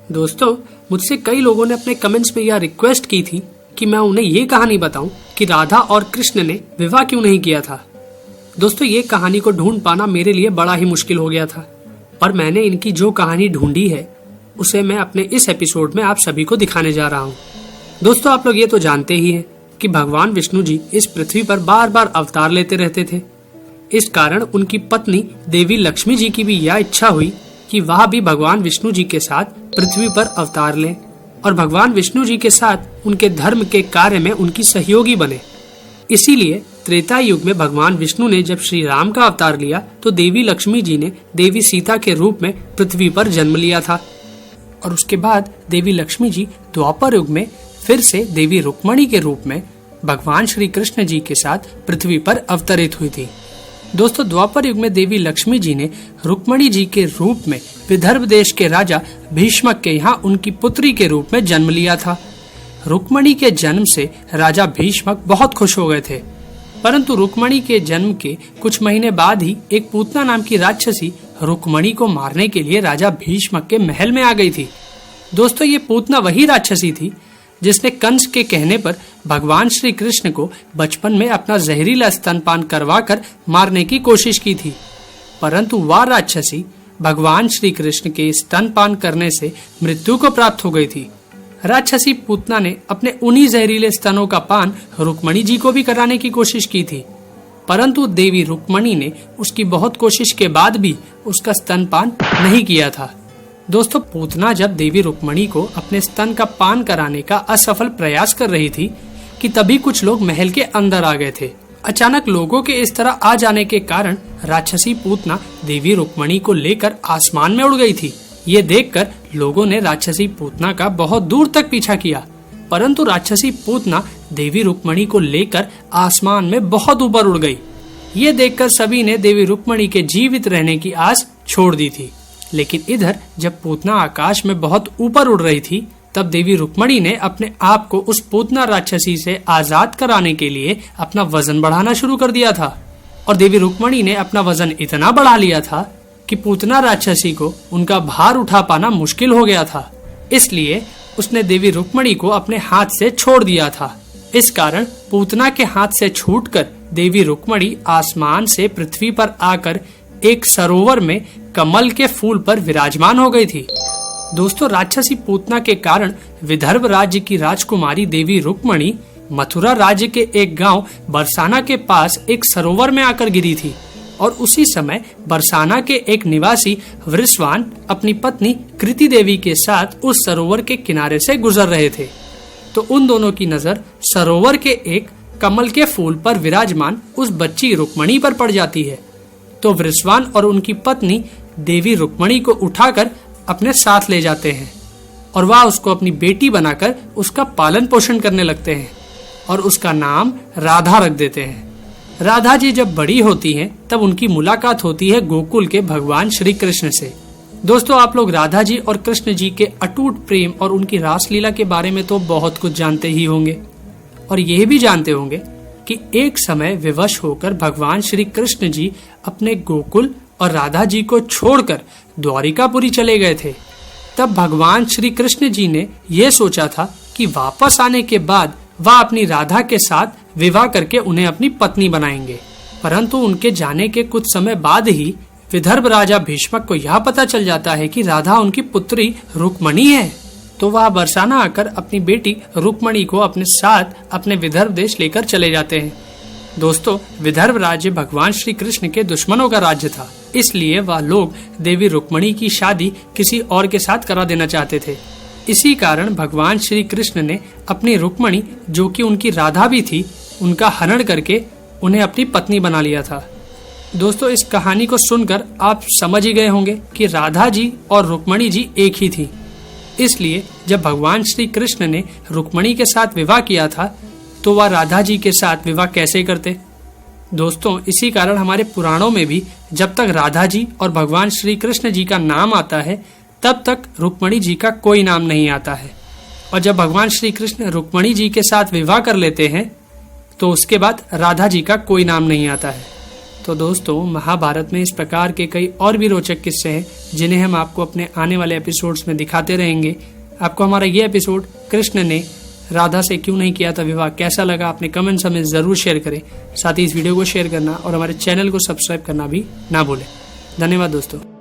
दोस्तों, मुझसे कई लोगों ने अपने कमेंट्स में यह रिक्वेस्ट की थी कि मैं उन्हें ये कहानी बताऊं कि राधा और कृष्ण ने विवाह क्यों नहीं किया था। दोस्तों, ये कहानी को ढूंढ पाना मेरे लिए बड़ा ही मुश्किल हो गया था, पर मैंने इनकी जो कहानी ढूंढी है उसे मैं अपने इस एपिसोड में आप सभी को दिखाने जा रहा हूँ। दोस्तों, आप लोग ये तो जानते ही हैं कि भगवान विष्णु जी इस पृथ्वी पर बार बार अवतार लेते रहते थे। इस कारण उनकी पत्नी देवी लक्ष्मी जी की भी यह इच्छा हुई कि वह भी भगवान विष्णु जी के साथ पृथ्वी पर अवतार लें और भगवान विष्णु जी के साथ उनके धर्म के कार्य में उनकी सहयोगी बने। इसीलिए त्रेता युग में भगवान विष्णु ने जब श्री राम का अवतार लिया तो देवी लक्ष्मी जी ने देवी सीता के रूप में पृथ्वी पर जन्म लिया था और उसके बाद देवी लक्ष्मी जी द्वापर युग में फिर से देवी रुक्मणी के रूप में भगवान श्री कृष्ण जी के साथ पृथ्वी पर अवतरित हुई थी। दोस्तों, द्वापर युग में देवी लक्ष्मी जी ने रुक्मणी जी के रूप में विदर्भ देश के राजा भीष्मक के यहाँ उनकी पुत्री के रूप में जन्म लिया था। रुक्मणी के जन्म से राजा भीष्मक बहुत खुश हो गए थे, परंतु रुक्मणी के जन्म के कुछ महीने बाद ही एक पूतना नाम की राक्षसी रुक्मणी को मारने के लिए राजा भीष्मक के महल में आ गई थी। दोस्तों, ये पूतना वही राक्षसी थी जिसने कंस के कहने पर भगवान श्री कृष्ण को बचपन में अपना जहरीला स्तनपान करवाकर मारने की कोशिश की थी, परंतु वह राक्षसी भगवान श्री कृष्ण के स्तनपान करने से मृत्यु को प्राप्त हो गई थी। राक्षसी पूतना ने अपने उन्हीं जहरीले स्तनों का पान रुक्मणी जी को भी कराने की कोशिश की थी, परंतु देवी रुक्मणी ने उसकी बहुत कोशिश के बाद भी उसका स्तनपान नहीं किया था। दोस्तों, पूतना जब देवी रुक्मणी को अपने स्तन का पान कराने का असफल प्रयास कर रही थी कि तभी कुछ लोग महल के अंदर आ गए थे। अचानक लोगों के इस तरह आ जाने के कारण राक्षसी पूतना देवी रुक्मणी को लेकर आसमान में उड़ गई थी। ये देखकर लोगों ने राक्षसी पूतना का बहुत दूर तक पीछा किया, परंतु राक्षसी पूतना देवी रुक्मणी को लेकर आसमान में बहुत ऊपर उड़ गई। ये देखकर सभी ने देवी रुक्मणी के जीवित रहने की आस छोड़ दी थी। लेकिन इधर जब पूतना आकाश में बहुत ऊपर उड़ रही थी तब देवी रुक्मणी ने अपने आप को उस पूतना राक्षसी से आजाद कराने के लिए अपना वजन बढ़ाना शुरू कर दिया था और देवी रुक्मणी ने अपना वजन इतना बढ़ा लिया था कि पूतना राक्षसी को उनका भार उठा पाना मुश्किल हो गया था। इसलिए उसने देवी रुक्मणी को अपने हाथ से छोड़ दिया था। इस कारण पूतना के हाथ से छूटकर देवी रुक्मणी आसमान से पृथ्वी पर आकर एक सरोवर में कमल के फूल पर विराजमान हो गई थी। दोस्तों, राक्षसी पूतना के कारण विदर्भ राज्य की राजकुमारी देवी रुक्मणी मथुरा राज्य के एक गांव बरसाना के पास एक सरोवर में आकर गिरी थी और उसी समय बरसाना के एक निवासी वृषवान अपनी पत्नी कृति देवी के साथ उस सरोवर के किनारे से गुजर रहे थे। तो उन दोनों की नजर सरोवर के एक कमल के फूल पर विराजमान उस बच्ची रुक्मणी पर पड़ जाती है। तो वृषवान और उनकी पत्नी देवी रुक्मणी को उठाकर अपने साथ ले जाते हैं और वह उसको अपनी बेटी बनाकर उसका पालन पोषण करने लगते हैं और उसका नाम राधा रख देते हैं। राधा जी जब बड़ी होती हैं तब उनकी मुलाकात होती है गोकुल के भगवान श्री कृष्ण से। दोस्तों, आप लोग राधा जी और कृष्ण जी के अटूट प्रेम और उनकी रासलीला के बारे में तो बहुत कुछ जानते ही होंगे और यह भी जानते होंगे कि एक समय विवश होकर भगवान श्री कृष्ण जी अपने गोकुल और राधा जी को छोड़कर द्वारिकापुरी चले गए थे। तब भगवान श्री कृष्ण जी ने यह सोचा था कि वापस आने के बाद वह अपनी राधा के साथ विवाह करके उन्हें अपनी पत्नी बनाएंगे, परंतु उनके जाने के कुछ समय बाद ही विदर्भ राजा भीष्मक को यह पता चल जाता है कि राधा उनकी पुत्री रुक्मणी है। तो वह बरसाना आकर अपनी बेटी रुक्मणी को अपने साथ अपने विदर्भ देश लेकर चले जाते हैं। दोस्तों, विदर्भ राज्य भगवान श्री कृष्ण के दुश्मनों का राज्य था, इसलिए वह लोग देवी रुक्मणी की शादी किसी और के साथ करा देना चाहते थे। इसी कारण भगवान श्री कृष्ण ने अपनी रुक्मणी, जो कि उनकी राधा भी थी, उनका हरण करके उन्हें अपनी पत्नी बना लिया था। दोस्तों, इस कहानी को सुनकर आप समझ ही गए होंगे कि राधा जी और रुक्मणी जी एक ही थी। इसलिए जब भगवान श्री कृष्ण ने रुक्मणी के साथ विवाह किया था तो वह राधा जी के साथ विवाह कैसे करते। दोस्तों, इसी कारण हमारे पुराणों में भी जब तक राधा जी और भगवान श्री कृष्ण जी का नाम आता है तब तक रुक्मणी जी का कोई नाम नहीं आता है, और जब भगवान श्री कृष्ण रुक्मणी जी के साथ विवाह कर लेते हैं तो उसके बाद राधा जी का कोई नाम नहीं आता है। तो दोस्तों, महाभारत में इस प्रकार के कई और भी रोचक किस्से हैं जिन्हें हम आपको अपने आने वाले एपिसोड्स में दिखाते रहेंगे। आपको हमारा ये एपिसोड कृष्ण ने राधा से क्यों नहीं किया था विवाह कैसा लगा, अपने कमेंट्स हमें जरूर शेयर करें। साथ ही इस वीडियो को शेयर करना और हमारे चैनल को सब्सक्राइब करना भी ना भूलें। धन्यवाद दोस्तों।